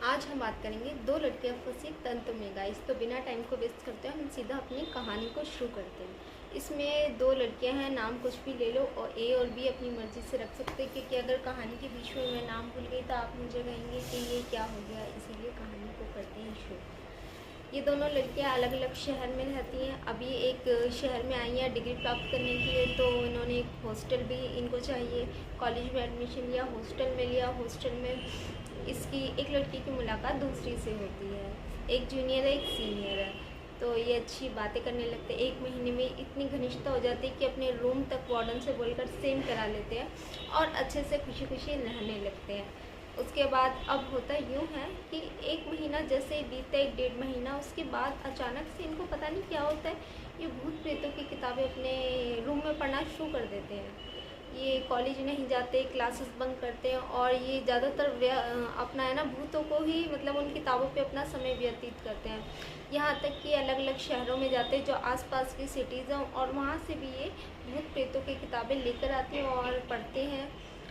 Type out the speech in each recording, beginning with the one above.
आज हम बात करेंगे दो लड़कियां फंसी तंत्र में गाइस। तो बिना टाइम को वेस्ट करते हुए हम सीधा अपनी कहानी को शुरू करते हैं। इसमें दो लड़कियां हैं, नाम कुछ भी ले लो और ए और बी अपनी मर्जी से रख सकते हैं, क्योंकि अगर कहानी के बीच में मैं नाम भूल गई तो आप मुझे कहेंगे कि ये क्या हो गया, इसीलिए कहानी को करते हैं शुरू। ये दोनों लड़कियां अलग अलग शहर में रहती हैं। अभी एक शहर में आई हैं डिग्री प्राप्त करने के लिए, तो इन्होंने एक हॉस्टल भी इनको चाहिए। कॉलेज में एडमिशन लिया, हॉस्टल में लिया। हॉस्टल में इसकी एक लड़की की मुलाकात दूसरी से होती है। एक जूनियर है, एक सीनियर है। तो ये अच्छी बातें करने लगते हैं। एक महीने में इतनी घनिष्ठता हो जाती है कि अपने रूम तक वार्डन से बोलकर सेम करा लेते हैं और अच्छे से खुशी खुशी रहने लगते हैं। उसके बाद अब होता यूँ है कि एक महीना जैसे ही बीतता है, 1 डेढ़ महीना, उसके बाद अचानक से इनको पता नहीं क्या होता है, ये भूत प्रेतों की किताबें अपने रूम में पढ़ना शुरू कर देते हैं। ये कॉलेज नहीं जाते, क्लासेस बंक करते हैं और ये ज़्यादातर अपना है ना भूतों को ही मतलब उन किताबों पे अपना समय व्यतीत करते हैं। यहाँ तक कि अलग अलग शहरों में जाते हैं जो आसपास की सिटीज़ हैं, और वहाँ से भी ये भूत प्रेतों की किताबें लेकर आते हैं और पढ़ते हैं।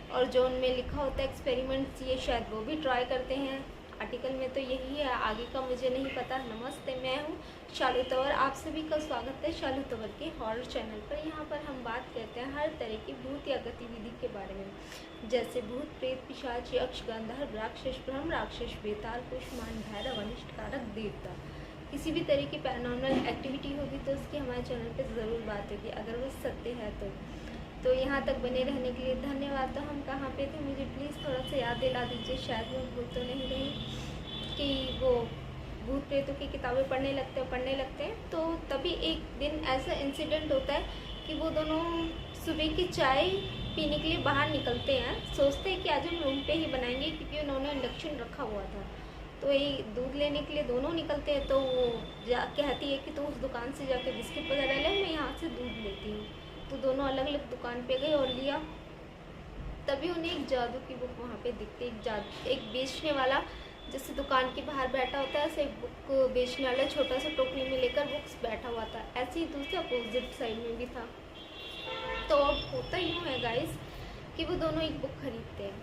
और जो उनमें लिखा होता है एक्सपेरिमेंट्स, ये शायद वो भी ट्राई करते हैं। आर्टिकल में तो यही है, आगे का मुझे नहीं पता। नमस्ते, मैं हूँ शालू तंवर। आप सभी का स्वागत है शालू तंवर के हॉरर चैनल पर। यहाँ पर हम बात करते हैं हर तरह की भूत या गतिविधि के बारे में, जैसे भूत, प्रेत, पिशाच, यक्ष, गंधर्व, राक्षस, ब्रह्म राक्षस, बेताल, कुष्मान, भैरव, अनिष्टकारक, देवता। किसी भी तरह की पैरानॉर्मल एक्टिविटी होगी तो उसकी हमारे चैनल पर ज़रूर बात होगी, अगर वो सत्य है तो यहाँ तक बने रहने के लिए धन्यवाद। तो हम कहाँ पे थे, मुझे प्लीज़ थोड़ा सा याद दिला दीजिए, शायद मैं भूल तो नहीं रही। कि वो भूत प्रेतों की किताबें पढ़ने लगते हैं। तो तभी एक दिन ऐसा इंसिडेंट होता है कि वो दोनों सुबह की चाय पीने के लिए बाहर निकलते हैं। सोचते हैं कि आज हम रूम पे ही बनाएंगे, क्योंकि उन्होंने इंडक्शन रखा हुआ था। तो ये दूध लेने के लिए दोनों निकलते हैं। तो वो कहती है कि तो उस दुकान से जाके बिस्किट वगैरह ले, मैं यहाँ से दूध लेती हूँ। तो दोनों अलग अलग दुकान पे गए और लिया। तभी उन्हें एक जादू की बुक वहाँ पे दिखती है। एक बेचने वाला जैसे दुकान के बाहर बैठा होता है, ऐसे एक बुक बेचने वाला छोटा सा टोकरी में लेकर बुक्स बैठा हुआ था। ऐसे ही दूसरे अपोजिट साइड में भी था। तो अब होता यूँ है गाइस कि वो दोनों एक बुक खरीदते हैं,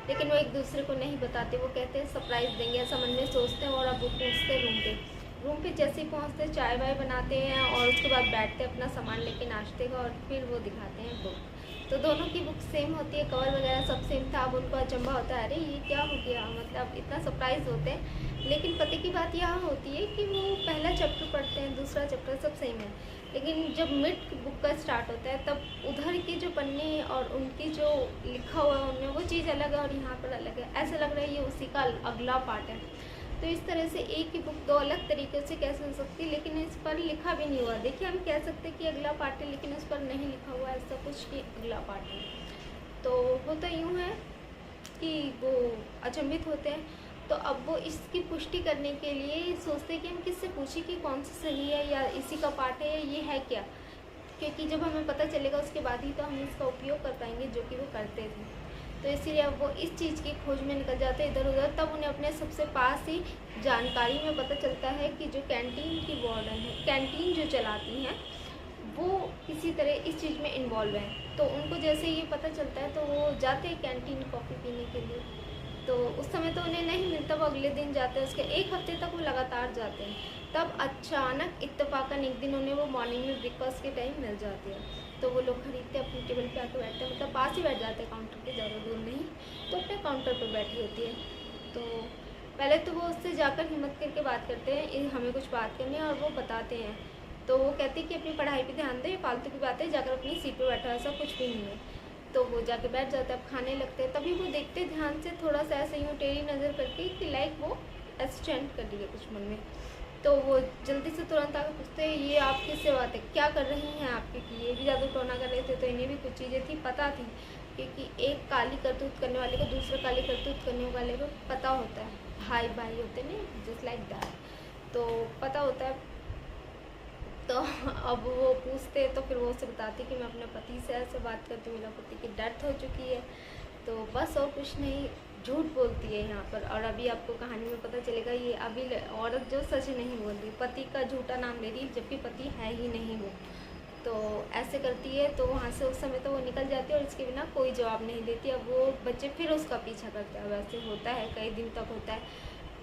लेकिन वो एक दूसरे को नहीं बताते। वो कहते हैं सरप्राइज़ देंगे, ऐसा मन में सोचते हैं। और अब वो पहुँचते हैं रूम पे जैसे ही पहुँचते चाय वाय बनाते हैं और उसके बाद बैठते अपना सामान लेके नाश्ते का, और फिर वो दिखाते हैं बुक। तो दोनों की बुक सेम होती है, कवर वगैरह सब सेम था। अब उनको अचंभा होता है, अरे ये क्या हो गया, मतलब इतना सरप्राइज़ होते हैं। लेकिन पता की बात यह होती है कि वो पहला चैप्टर पढ़ते हैं, दूसरा चैप्टर सब सेम है, लेकिन जब मिड बुक का स्टार्ट होता है तब उधर के जो पन्ने और उनकी जो लिखा हुआ है उनमें वो चीज़ अलग है और यहाँ पर अलग है। ऐसा लग रहा है ये उसी का अगला पार्ट है। तो इस तरह से एक ही बुक दो अलग तरीके से कैसे हो सकती है, लेकिन इस पर लिखा भी नहीं हुआ। देखिए, हम कह सकते हैं कि अगला पार्ट है, लेकिन उस पर नहीं लिखा हुआ ऐसा कुछ कि अगला पार्ट है। तो होता यूँ है कि वो अचंभित होते हैं। तो अब वो इसकी पुष्टि करने के लिए सोचते हैं कि हम किससे पूछें कि कौन सा सही है, या इसी का पार्ट है, या ये है क्या। क्योंकि जब हमें पता चलेगा उसके बाद ही तो हम इसका उपयोग कर पाएंगे, जो कि वो करते थे। तो इसीलिए अब वो इस चीज़ की खोज में निकल जाते हैं इधर उधर। तब उन्हें अपने सबसे पास ही जानकारी में पता चलता है कि जो कैंटीन की वार्डन है, कैंटीन जो चलाती हैं, वो किसी तरह इस चीज़ में इन्वॉल्व हैं। तो उनको जैसे ये पता चलता है तो वो जाते हैं कैंटीन कॉफ़ी पीने के लिए। तो उस समय तो उन्हें नहीं मिलता, वो अगले दिन जाते हैं। उसके 1 हफ्ते तक वो लगातार जाते हैं। तब अचानक इत्तेफाकन एक दिन उन्हें वो मॉर्निंग में ब्रेकफास्ट के टाइम मिल जाती है। तो वो लोग खरीदते हैं, अपनी टेबल पे आके बैठते हैं, मतलब पास ही बैठ जाते हैं काउंटर के, ज़्यादा दूर नहीं। तो अपने काउंटर पे बैठी होती है। तो पहले तो वो उससे जाकर हिम्मत करके बात करते हैं, हमें कुछ बात करनी है, और वो बताते हैं। तो वो कहती है कि अपनी पढ़ाई पे ध्यान दे, फालतू की बातें, जाकर अपनी सीट पे बैठा, ऐसा कुछ भी नहीं है। तो वो जाके बैठ जाता है, अब खाने लगते हैं। तभी वो देखते ध्यान से, थोड़ा सा ऐसे यूँ टेढ़ी नज़र करके कि लाइक वो एस्टेंट कर लिया कुछ मन में। तो वो जल्दी से तुरंत आकर पूछते हैं, ये आप किससे बात है, क्या कर रही हैं आप, क्योंकि ये भी जादू टोना कर रहे थे। तो इन्हें भी कुछ चीज़ें थी, पता थी, क्योंकि एक काली करतूत करने वाले को दूसरे काली करतूत करने वाले को पता होता है। भाई भाई होते हैं, जस्ट लाइक दैट। तो पता होता है। तो अब वो पूछते तो फिर वो उसे बताती कि मैं अपने पति से ऐसे बात करती हूँ, मेरा पति की डेथ हो चुकी है। तो बस और कुछ नहीं, झूठ बोलती है यहाँ पर। और अभी आपको कहानी में पता चलेगा, ये अभी औरत जो सच नहीं बोल रही, पति का झूठा नाम ले रही, जबकि पति है ही नहीं वो। तो ऐसे करती है। तो वहाँ से उस समय तो वो निकल जाती है और इसके बिना कोई जवाब नहीं देती। अब वो बच्चे फिर उसका पीछा करते हैं, वैसे होता है, कई दिन तक होता है।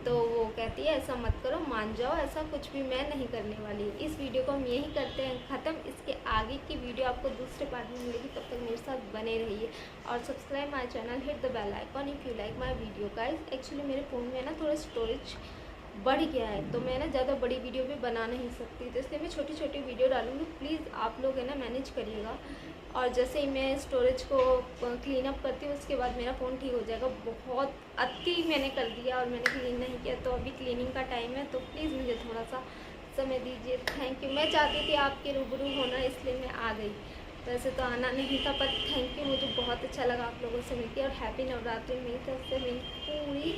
तो वो कहती है ऐसा मत करो, मान जाओ, ऐसा कुछ भी मैं नहीं करने वाली। इस वीडियो को हम यही करते हैं ख़त्म। इसके आगे की वीडियो आपको दूसरे पार्ट में मिलेगी, तब तक मेरे साथ बने रहिए और subscribe my channel, hit the bell icon if you like my video guys. Actually मेरे फ़ोन में ना थोड़ा स्टोरेज बढ़ गया है, तो मैं ना ज़्यादा बड़ी वीडियो भी बना नहीं सकती, तो इसलिए मैं छोटी छोटी वीडियो डालूँगी। प्लीज़ आप लोग है ना मैनेज करिएगा। और जैसे ही मैं स्टोरेज को क्लीन अप करती हूँ उसके बाद मेरा फ़ोन ठीक हो जाएगा। बहुत अति मैंने कर दिया और मैंने क्लीन नहीं किया, तो अभी क्लीनिंग का टाइम है, तो प्लीज़ मुझे थोड़ा सा समय दीजिए। Thank you. मैं चाहती थी आपके रूबरू होना, इसलिए मैं आ गई। वैसे तो आना नहीं था, पर थैंक यू, मुझे बहुत अच्छा लगा आप लोगों से मिलकर। और हैप्पी नवरात्रि मेरी तरफ से मेरी पूरी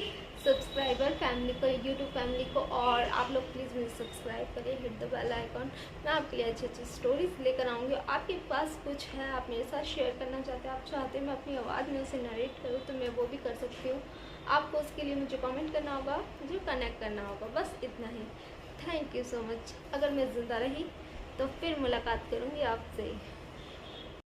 सब्सक्राइबर फैमिली को, यूट्यूब फैमिली को। और आप लोग प्लीज़ मुझे सब्सक्राइब करिए, हिट द बेल आइकॉन। मैं आपके लिए अच्छी अच्छी स्टोरीज लेकर आऊँगी। आपके पास कुछ है आप मेरे साथ शेयर करना चाहते हैं, आप चाहते हैं मैं अपनी आवाज़ में उसे नरेट करूँ, तो मैं वो भी कर सकती हूँ। आपको उसके लिए मुझे कमेंट करना होगा, मुझे कनेक्ट करना होगा, बस इतना ही। Thank you so much. अगर मैं ज़िंदा रही तो फिर मुलाकात करूँगी आपसे।